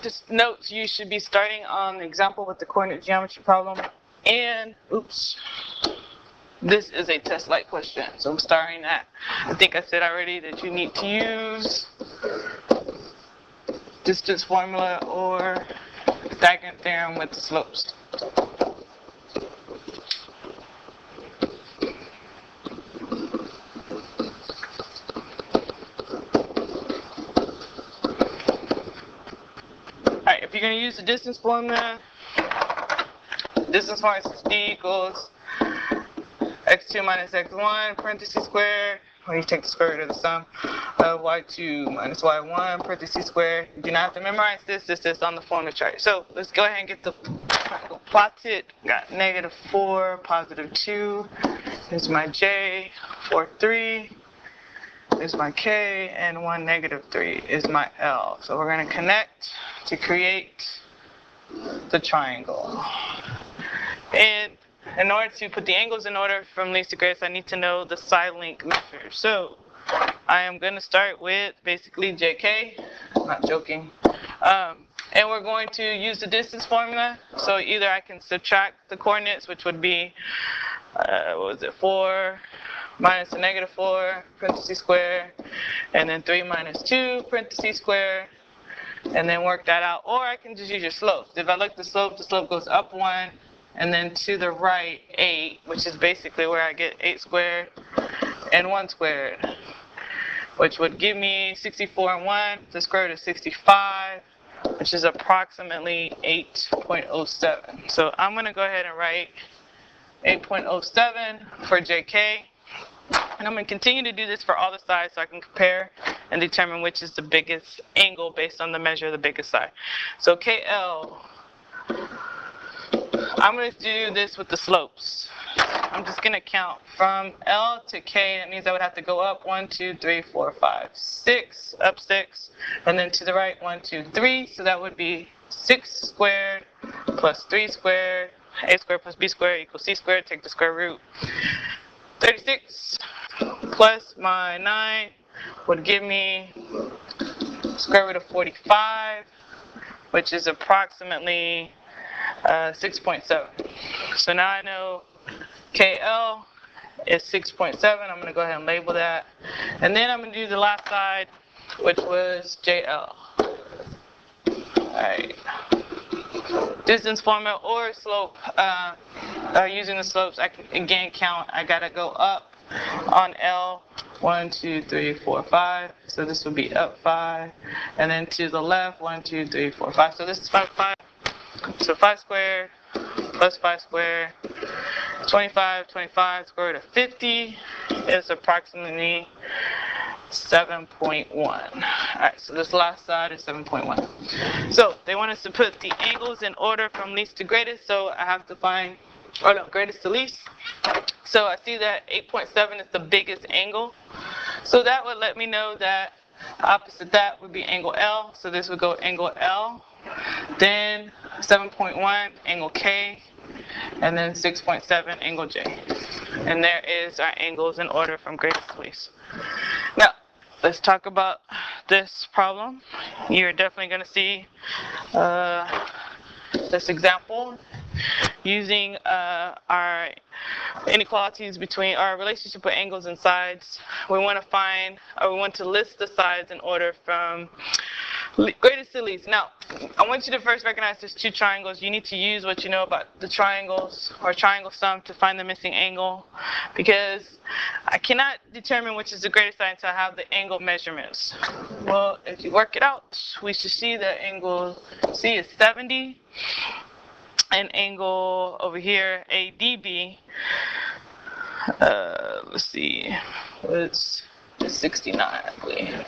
just notes you should be starting on the example with the coordinate geometry problem. And, oops, this is a test-like question, so I'm starting that. I think I said already that you need to use distance formula or Pythagorean theorem with the slopes. Alright, if you're going to use the distance formula is d equals x2 minus x1 parentheses squared, or you take the square root of the sum of y2 minus y1 parentheses squared. You do not have to memorize this. This is on the formula chart. So let's go ahead and get the triangle plotted. Got -4, +2. Here's my j, 4, 3 is my k, and 1, -3 is my l. So we're going to connect to create the triangle. And in order to put the angles in order from least to greatest, I need to know the side length measure. So I am going to start with basically JK, not joking. And we're going to use the distance formula. So either I can subtract the coordinates, which would be, 4 minus a -4, parentheses square, and then 3 minus 2, parentheses square, and then work that out. Or I can just use your slopes. If I look at the slope goes up 1, and then to the right 8, which is basically where I get 8 squared and 1 squared, which would give me 64 and 1, the square root of 65, which is approximately 8.07. So I'm going to go ahead and write 8.07 for JK. And I'm going to continue to do this for all the sides so I can compare and determine which is the biggest angle based on the measure of the biggest side. So KL, I'm going to do this with the slopes. I'm just going to count from L to K. That means I would have to go up 1, 2, 3, 4, 5, 6, up 6, and then to the right 1, 2, 3. So that would be 6 squared plus 3 squared, a squared plus b squared equals c squared. Take the square root. 36 plus my 9 would give me square root of 45, which is approximately 6.7. So now I know KL is 6.7. I'm going to go ahead and label that. And then I'm going to do the last side, which was JL. Alright. Distance formula or slope. Using the slopes, I can again count. I got to go up on L. 1, 2, 3, 4, 5. So this would be up 5. And then to the left, 1, 2, 3, 4, 5. So this is 5, 5. So 5 squared plus 5 squared, 25, 25, square root of 50 is approximately 7.1. Alright, so this last side is 7.1. So they want us to put the angles in order from least to greatest, so I have to find, greatest to least. So I see that 8.7 is the biggest angle. So that would let me know that opposite that would be angle L. So this would go angle L. Then 7.1 angle K, and then 6.7 angle J. And there is our angles in order from greatest to least. Now, let's talk about this problem. You're definitely going to see this example using our inequalities between our relationship with angles and sides. We want to list the sides in order from greatest to least. Now, I want you to first recognize there's two triangles. You need to use what you know about the triangles or triangle sum to find the missing angle, because I cannot determine which is the greatest side until I have the angle measurements. Well, if you work it out, we should see that angle C is 70, and angle over here, ADB, let's see, it's 69, I believe.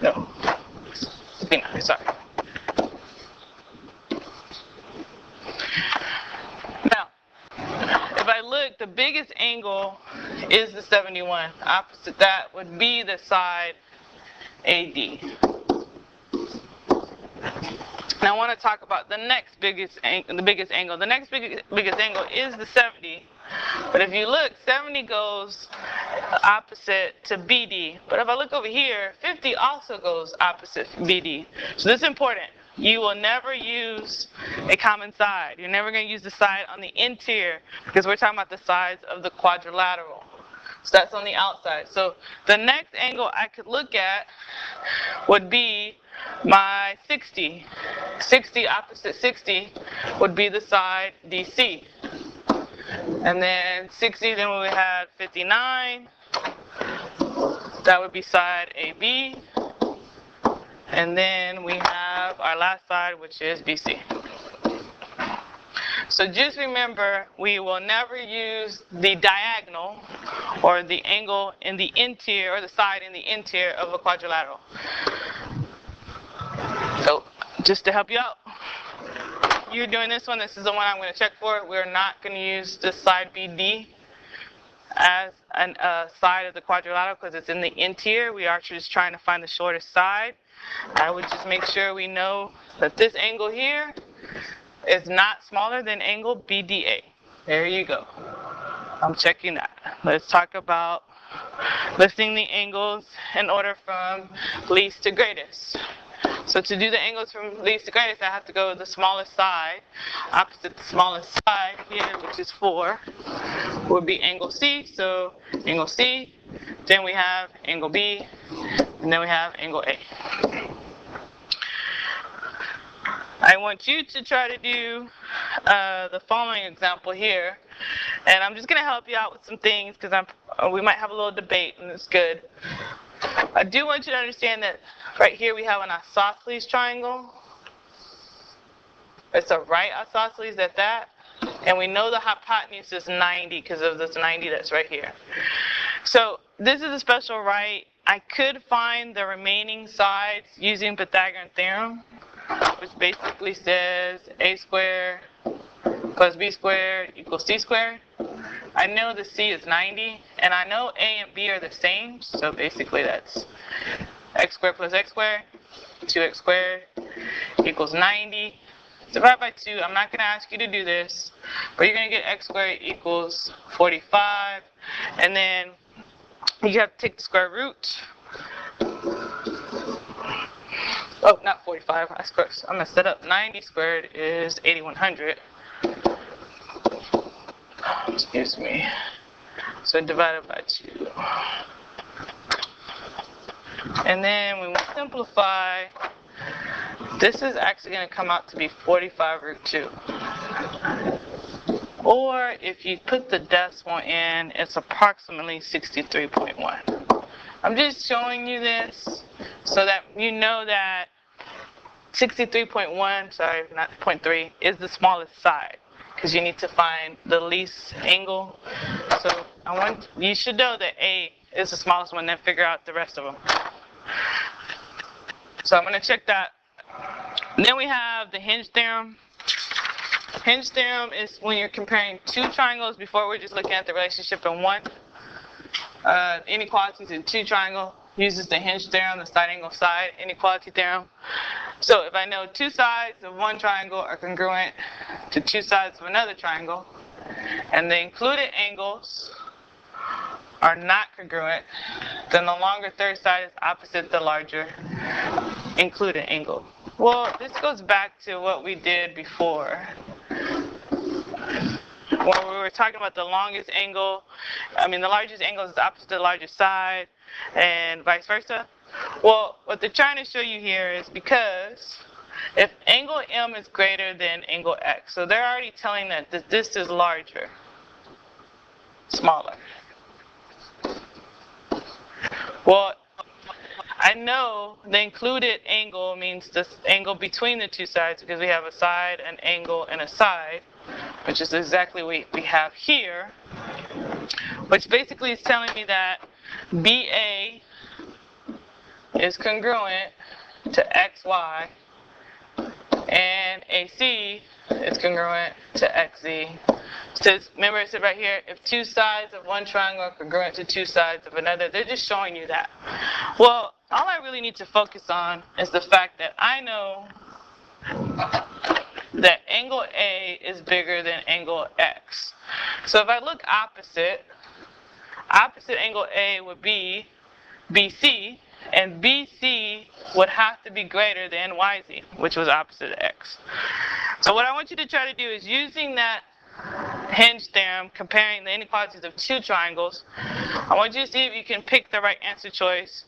No, 69, sorry. Now, if I look, the biggest angle is the 71. Opposite that would be the side AD. Now I want to talk about the next biggest angle. The next biggest angle is the 70. But if you look, 70 goes opposite to BD. But if I look over here, 50 also goes opposite BD. So this is important. You will never use a common side. You're never going to use the side on the interior because we're talking about the sides of the quadrilateral. So that's on the outside. So the next angle I could look at would be my 60. 60 opposite 60 would be the side DC. And then 60, then we had 59. That would be side AB. And then we have our last side, which is BC. So just remember, we will never use the diagonal or the angle in the interior or the side in the interior of a quadrilateral. So just to help you out, you're doing this one, this is the one I'm going to check for. We're not going to use the side BD as a side of the quadrilateral because it's in the interior. We are just trying to find the shortest side. I would just make sure we know that this angle here is not smaller than angle BDA. There you go. I'm checking that. Let's talk about listing the angles in order from least to greatest. So to do the angles from least to greatest, I have to go to the smallest side. Opposite the smallest side here, which is 4, would be angle C. So angle C, then we have angle B, and then we have angle A. I want you to try to do the following example here, and I'm just going to help you out with some things because we might have a little debate, and it's good. I do want you to understand that right here we have an isosceles triangle. It's a right isosceles at that, and we know the hypotenuse is 90 because of this 90 that's right here. So this is a special right. I could find the remaining sides using Pythagorean theorem, which basically says a squared plus b squared equals c squared. I know the c is 90, and I know a and b are the same, so basically that's x squared plus x squared, 2x squared equals 90. Divide by 2, I'm not going to ask you to do this, but you're going to get x squared equals 45, and then you have to take the square root. Oh, not 45, I messed it up. 90 squared is 8100. Excuse me. So divided by 2. And then when we simplify, this is actually going to come out to be 45 root 2. Or if you put the decimal in, it's approximately 63.1. I'm just showing you this so that you know that 63.1, sorry, not 0.3, is the smallest side because you need to find the least angle. So you should know that A is the smallest one, then figure out the rest of them. So I'm going to check that. And then we have the Hinge theorem. Hinge theorem is when you're comparing two triangles. Before we're just looking at the relationship in one. Inequalities in two triangles uses the Hinge theorem, the side angle side inequality theorem. So if I know two sides of one triangle are congruent to two sides of another triangle, and the included angles are not congruent, then the longer third side is opposite the larger included angle. Well, this goes back to what we did before. When we were talking about the longest angle, the largest angle is opposite the largest side, and vice versa. Well, what they're trying to show you here is because if angle M is greater than angle X, so they're already telling that this is larger, smaller. Well, I know the included angle means this angle between the two sides because we have a side, an angle, and a side, which is exactly what we have here, which basically is telling me that BA is congruent to XY and AC is congruent to XZ. So remember I said right here, if two sides of one triangle are congruent to two sides of another, they're just showing you that. Well, all I really need to focus on is the fact that I know that angle A is bigger than angle X. So if I look opposite, opposite angle A would be BC, and BC would have to be greater than YZ, which was opposite of X. So what I want you to try to do is using that Hinge theorem, comparing the inequalities of two triangles, I want you to see if you can pick the right answer choice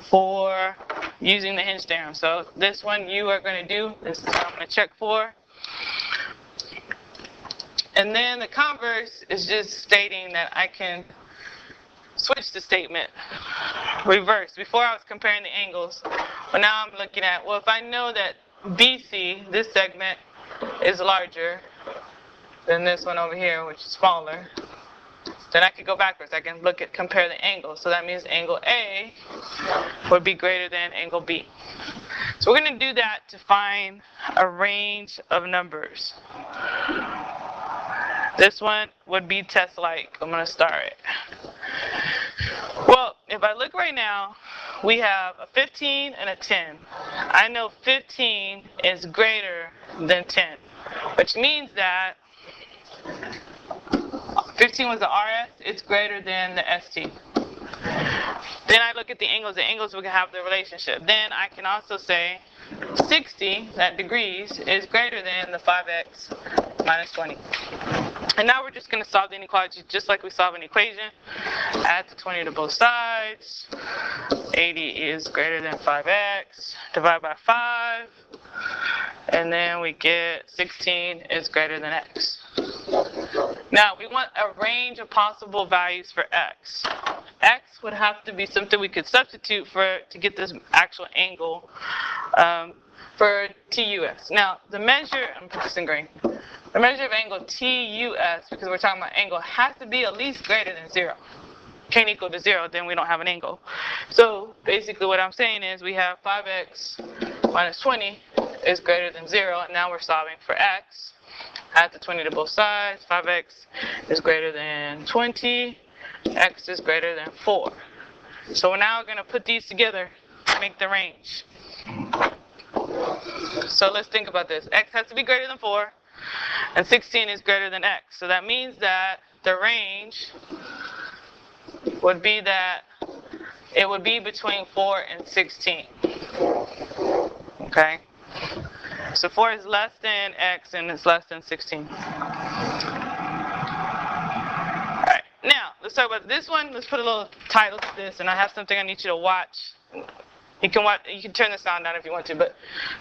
for using the Hinge theorem. So this one you are going to do, this is what I'm going to check for. And then the converse is just stating that I can switch the statement, reverse. Before I was comparing the angles, but now I'm looking at, well, if I know that BC, this segment, is larger than this one over here, which is smaller, then I could go backwards. I can compare the angles. So that means angle A would be greater than angle B. So we're going to do that to find a range of numbers. This one would be test-like. I'm going to start it. Well, if I look right now, we have a 15 and a 10. I know 15 is greater than 10, which means that 15 was the RS, it's greater than the ST. Then I look at the angles we can have the relationship. Then I can also say 60, that degrees, is greater than the 5x minus 20. And now we're just going to solve the inequality just like we solve an equation. Add the 20 to both sides. 80 is greater than 5x. Divide by 5. And then we get 16 is greater than x. Now we want a range of possible values for x. X would have to be something we could substitute for to get this actual angle for TUS. Now the measure, I'm going to put this in green. The measure of angle TUS, because we're talking about angle, has to be at least greater than 0. Can't equal to 0, then we don't have an angle. So basically what I'm saying is we have 5x minus 20 is greater than 0, and now we're solving for x. Add the 20 to both sides. 5x is greater than 20. X is greater than 4. So we're now going to put these together to make the range. So let's think about this. X has to be greater than 4, and 16 is greater than x. So that means that the range would be that it would be between 4 and 16. Okay? So 4 is less than x and it's less than 16. Alright, now let's talk about this one. Let's put a little title to this, and I have something I need you to watch. You can turn the sound down if you want to, but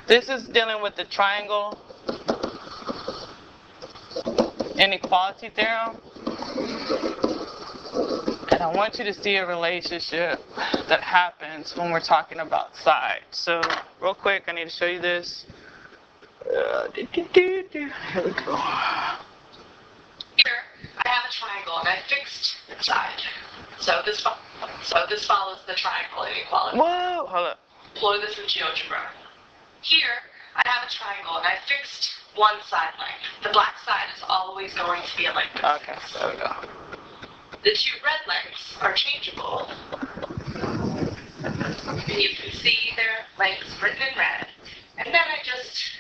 this is dealing with the Triangle Inequality theorem. And I want you to see a relationship that happens when we're talking about sides. So real quick, I need to show you this. Here we go. Here, I have a triangle and I fixed the side. So this follows the triangle inequality. Whoa, hold up. Employ this in GeoGebra. Here, I have a triangle and I fixed one side length. The black side is always going to be a length. Okay, there we go. The two red lengths are changeable. And you can see their lengths written in red. And then I just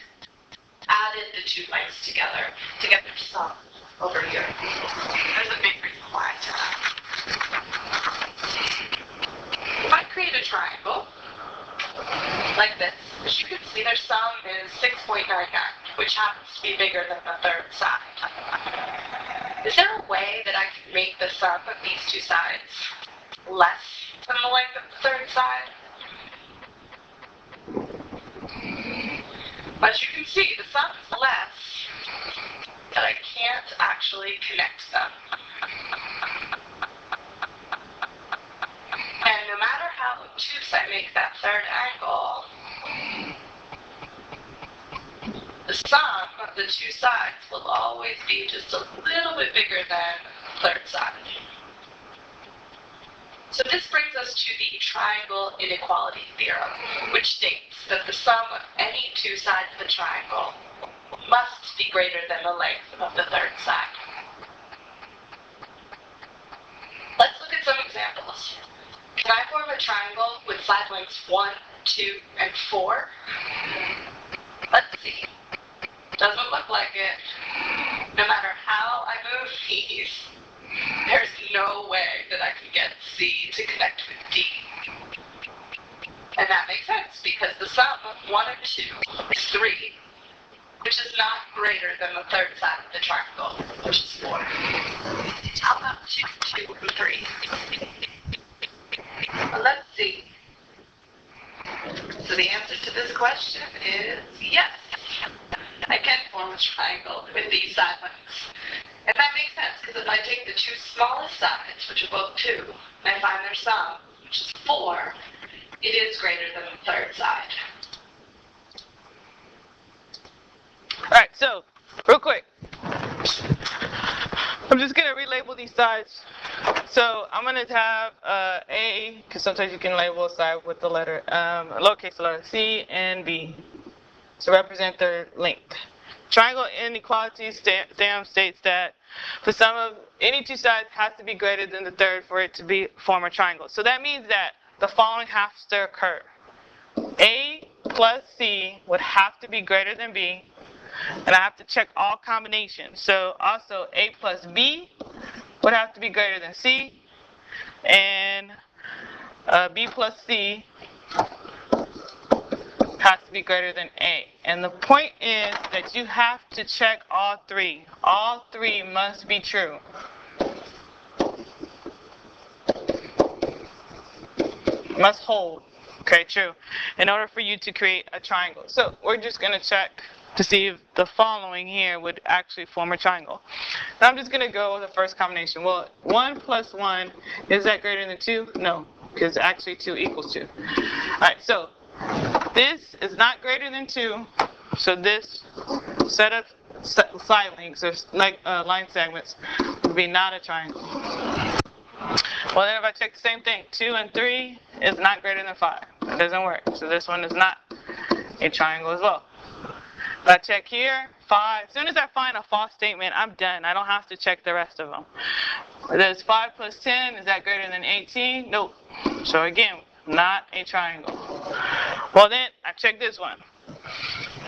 added the two lengths together to get their sum over here. There's a big reason why I did that. If I create a triangle like this, as you can see their sum is 6.99, which happens to be bigger than the third side. Is there a way that I can make the sum of these two sides less than the length of the third side? As you can see, the sum is less, but I can't actually connect them. And no matter how obtuse I make that third angle, the sum of the two sides will always be just a little bit bigger than the third side. So this brings us to the Triangle Inequality theorem, which states that the sum of any two sides of the triangle must be greater than the length of the third side. Let's look at some examples. Can I form a triangle with side lengths 1, 2, and 4? Let's see. Doesn't look like it. No matter how I move these, There's no way that I can get C to connect with D. And that makes sense, because the sum of 1 and 2 is 3, which is not greater than the third side of the triangle, which is 4. How about 2 and 3? Well, let's see. So the answer to this question is yes. I can form a triangle with these side lengths. And that makes sense, because if I take the two smallest sides, which are both 2, and I find their sum, which is 4, it is greater than the third side. Alright, so, real quick. I'm just going to relabel these sides. So, I'm going to have A, because sometimes you can label a side with the letter, lowercase letter, C and B, to represent their length. Triangle Inequality theorem states that the sum of any two sides has to be greater than the third for it to form a triangle. So that means that the following has to occur. A plus C would have to be greater than B, and I have to check all combinations. So also A plus B would have to be greater than C, and B plus C has to be greater than A. And the point is that you have to check all 3. All 3 must be true. Must hold. Okay, true. In order for you to create a triangle. So we're just going to check to see if the following here would actually form a triangle. Now I'm just going to go with the first combination. Well, 1 plus 1, is that greater than 2? No, because actually 2 equals 2. Alright, so this is not greater than 2, so this set of side lengths, or like line segments, would be not a triangle. Well, then if I check the same thing, 2 and 3 is not greater than 5. It doesn't work, so this one is not a triangle as well. If I check here, 5, as soon as I find a false statement, I'm done. I don't have to check the rest of them. There's 5 plus 10, is that greater than 18? Nope. So again, not a triangle. Well then, I check this one.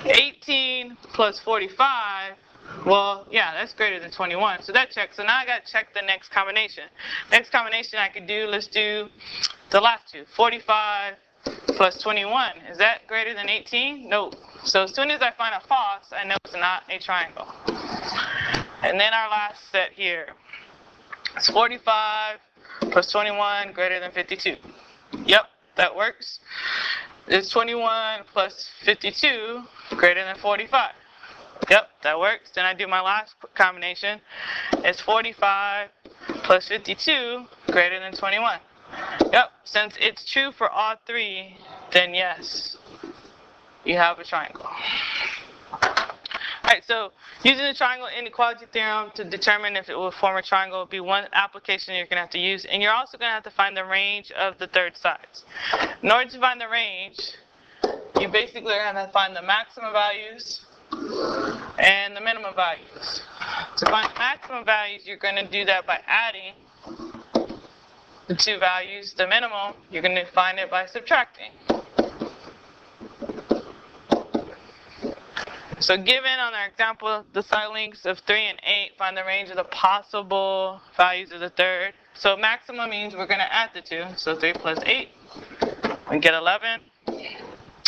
18 plus 45, well, yeah, that's greater than 21. So that checks. So now I got to check the next combination. Next combination I could do, let's do the last two. 45 plus 21, is that greater than 18? Nope. So as soon as I find a false, I know it's not a triangle. And then our last set here. It's 45 plus 21 greater than 52. Yep, that works. It's 21 plus 52 greater than 45. Yep, that works. Then I do my last combination. It's 45 plus 52 greater than 21. Yep, since it's true for all 3, then yes, you have a triangle. Alright, so using the Triangle Inequality theorem to determine if it will form a triangle will be one application you're going to have to use. And you're also going to have to find the range of the third sides. In order to find the range, you basically are going to find the maximum values and the minimum values. To find the maximum values, you're going to do that by adding the two values. The minimum, you're going to find it by subtracting. So given on our example, the side lengths of 3 and 8, find the range of the possible values of the third. So maximum means we're going to add the 2. So 3 plus 8, we get 11.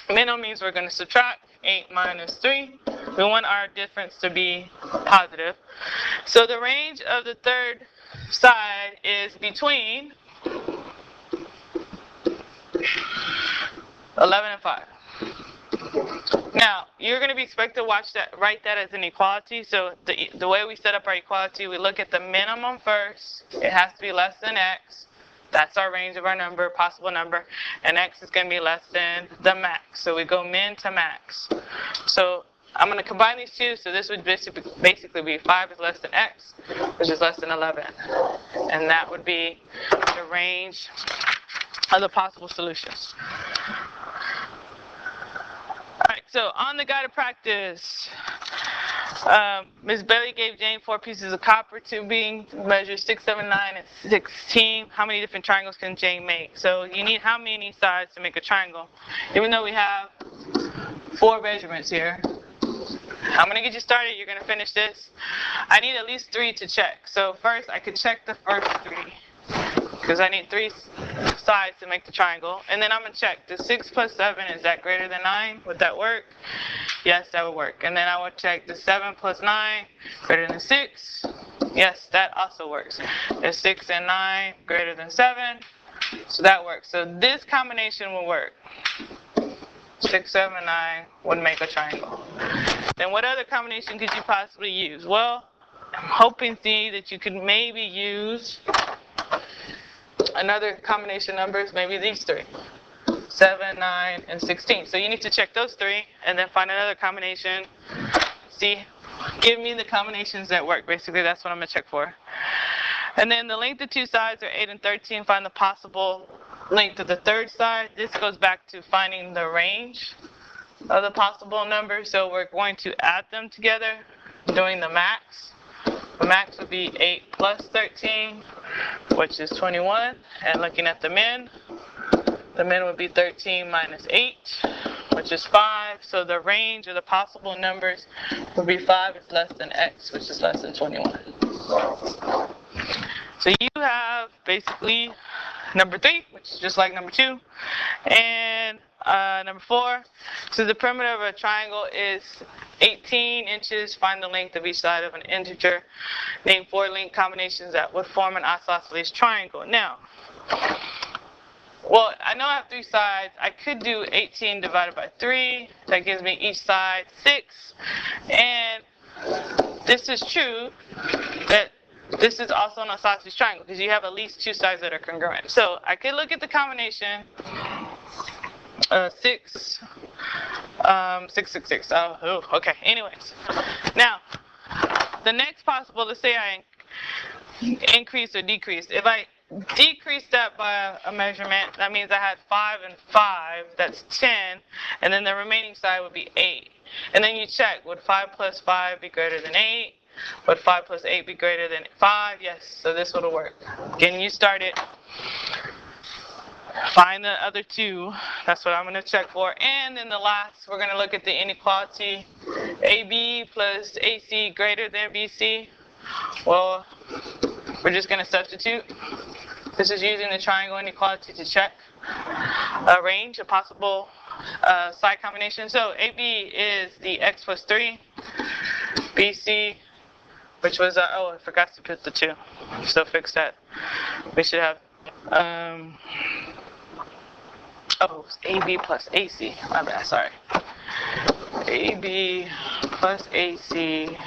Minimum means we're going to subtract 8 minus 3. We want our difference to be positive. So the range of the third side is between 11 and 5. Now, you're going to be expected to write that as an equality. So the way we set up our equality, we look at the minimum first. It has to be less than x. That's our range of our number, possible number. And x is going to be less than the max. So we go min to max. So I'm going to combine these two. So this would basically be 5 is less than x, which is less than 11. And that would be the range of the possible solutions. Alright, so on the guided practice, Ms. Bailey gave Jane 4 pieces of copper tubing, measure 6, 7, 9, and 16. How many different triangles can Jane make? So you need how many sides to make a triangle? Even though we have 4 measurements here, I'm going to get you started. You're going to finish this. I need at least 3 to check. So first, I could check the first 3. Because I need 3 sides to make the triangle. And then I'm going to check. The 6 plus 7, is that greater than 9? Would that work? Yes, that would work. And then I would check the 7 plus 9, greater than 6. Yes, that also works. Is 6 and 9 greater than 7? So that works. So this combination will work. 6, 7, 9 would make a triangle. Then what other combination could you possibly use? Well, I'm hoping, see, that you could maybe use another combination of numbers, maybe these 3. 7, 9, and 16. So you need to check those 3 and then find another combination. See, give me the combinations that work. Basically, that's what I'm going to check for. And then the length of 2 sides are 8 and 13. Find the possible length of the third side. This goes back to finding the range of the possible numbers. So we're going to add them together, doing the max. The max would be 8 plus 13, which is 21. And looking at the min would be 13 minus 8, which is 5. So the range of the possible numbers would be 5 is less than x, which is less than 21. So you have basically number 3, which is just like number 2, and number 4. So the perimeter of a triangle is 18 inches. Find the length of each side of an integer. Name 4 length combinations that would form an isosceles triangle. Now, well, I know I have 3 sides. I could do 18 divided by 3. That gives me each side 6. And this is true that this is also an isosceles triangle because you have at least 2 sides that are congruent. So I could look at the combination 6, 6, 6, 6. Oh, okay. Anyways, now the next possible, let's say I increase or decrease. If I decrease that by a measurement, that means I had 5 and 5, that's 10, and then the remaining side would be 8. And then you check, would 5 plus 5 be greater than 8? Would 5 plus 8 be greater than 5? Yes, so this would work. Getting you started. Find the other 2. That's what I'm going to check for. And then the last, we're going to look at the inequality. AB plus AC greater than BC. Well, we're just going to substitute. This is using the triangle inequality to check a range of possible side combinations. So AB is the x plus 3. BC, which was, oh, I forgot to put the 2. So fix that. We should have, AB plus AC. My bad, sorry. AB plus AC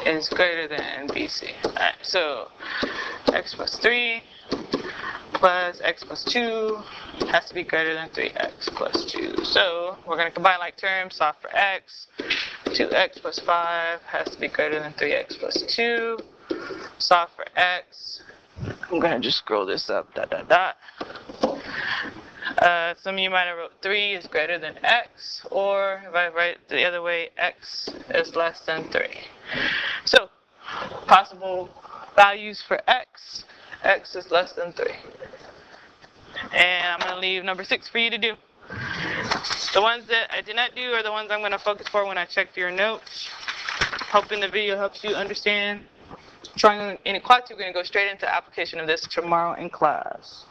is greater than BC. Alright, so x plus 3 plus x plus 2 has to be greater than 3x plus 2. So we're going to combine like terms, solve for x. 2x plus 5 has to be greater than 3x plus 2. Solve for x. I'm going to just scroll this up, Some of you might have wrote 3 is greater than x, or if I write it the other way, x is less than 3. So, possible values for x is less than 3. And I'm going to leave number 6 for you to do. The ones that I did not do are the ones I'm going to focus for when I check your notes. Hoping the video helps you understand triangle inequality. We're going to go straight into application of this tomorrow in class.